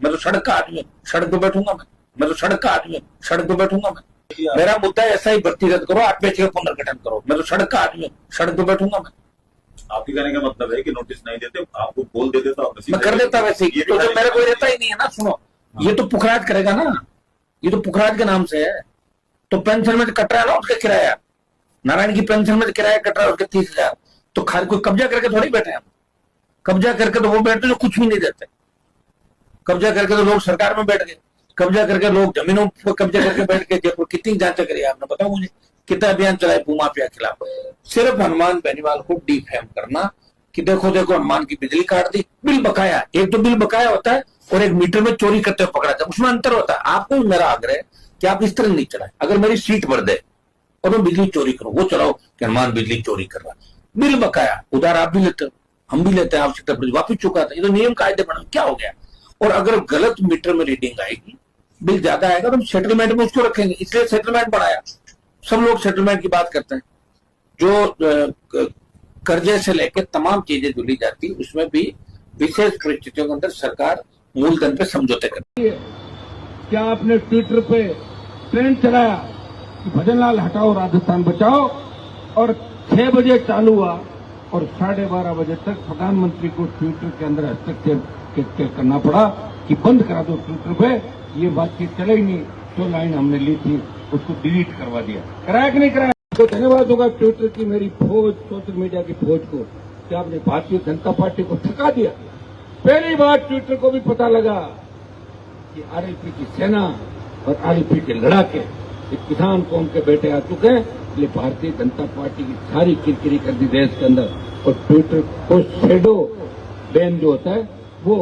मैं तो सड़क का आदमी हूँ, सड़क पे बैठूंगा मैं तो सड़क का आदमी हूँ, सड़क पे बैठूंगा मैं। मेरा मुद्दा ऐसा ही भर्ती रद्द करो, 8 पेज का पुनर्गठन करो, मैं तो सड़क का आदमी हूँ, सड़क पे बैठूंगा मैं। आपके कहने का मतलब है कि नोटिस नहीं देते, आपको बोल देते तो आप मैं कर देता वैसे ही, तो जब मेरा कोई रहता ही नहीं है ना। सुनो, ये तो पुखराज करेगा ना, ये तो पुखराज के नाम से है। तो पेंशन में कट रहा है ना उसका किराया, नारायण की पेंशन में किराया कट रहा है उसके 30,000। तो कोई कब्जा करके थोड़ी बैठे हैं, कब्जा करके तो वो बैठे जो कुछ भी नहीं देते। कब्जा करके तो लोग सरकार में बैठ गए, कब्जा करके लोग जमीनों पर कब्जा करके बैठ गए। जयपुर कितनी जांच करी आपने, बताओ मुझे, कितना अभियान चलाए भूमाफिया के खिलाफ। सिर्फ हनुमान बेनीवाल को डीफेम करना कि देखो देखो हनुमान की बिजली काट दी, बिल बकाया। एक तो बिल बकाया होता है और एक मीटर में चोरी करते हुए पकड़ा जाए, उसमें अंतर होता है। आपको भी मेरा आग्रह है कि आप इस तरह नहीं चलाए। अगर मेरी सीट भर दे और मैं बिजली चोरी करूं, वो चलाओ कि हनुमान बिजली चोरी कर रहा। बिल बकाया उधार आप भी लेते हो, हम भी लेते हैं, आवश्यकता पड़ी वापिस चुका था। ये तो नियम कायदे बना, क्या हो गया। और अगर गलत मीटर में रीडिंग आएगी, बिल ज्यादा आएगा, तो हम सेटलमेंट में उसको रखेंगे। इसलिए सेटलमेंट बढ़ाया। सब लोग सेटलमेंट की बात करते हैं। जो कर्जे से लेकर तमाम चीजें जो ली जाती है, उसमें भी विशेष परिस्थितियों के अंदर सरकार मूलधन पे समझौते करती है। क्या आपने ट्विटर पे ट्रेंड चलाया कि भजनलाल हटाओ राजस्थान बचाओ, और 6 बजे चालू हुआ और 12:30 बजे तक प्रधानमंत्री को ट्विटर के अंदर हस्तक्षेप करना पड़ा कि बंद करा दो ट्विटर पे, ये बातचीत चले ही नहीं। जो लाइन हमने ली थी उसको डिलीट करवा दिया। कराया कि नहीं कराया? तो धन्यवाद होगा ट्विटर की, मेरी फौज, सोशल मीडिया की फौज को, कि आपने भारतीय जनता पार्टी को थका दिया। पहली बार ट्विटर को भी पता लगा कि आरएलपी की सेना और आरएलपी के लड़ाके एक किसान कौम के बेटे आ चुके हैं। इसलिए भारतीय जनता पार्टी की सारी किरकिरी कर दी देश के अंदर, और ट्विटर को शेडो बैन जो होता है वो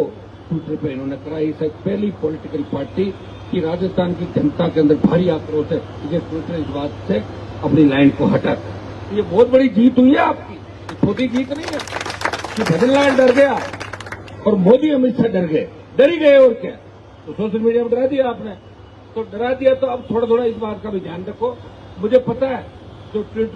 ट्विटर पे इन्होंने कराई। पहली पॉलिटिकल पार्टी की राजस्थान की जनता के अंदर भारी आक्रोश है कि ट्विटर इस बात से अपनी लाइन को हटाता। ये बहुत बड़ी जीत हुई है आपकी, छोटी जीत नहीं है कि भजनलाल डर गया और मोदी अमित शाह डर ही गए और क्या। तो सोशल मीडिया में डरा दिया आपने, तो डरा दिया, तो अब थोड़ा थोड़ा इस बात का भी ध्यान रखो। मुझे पता है जो ट्विटर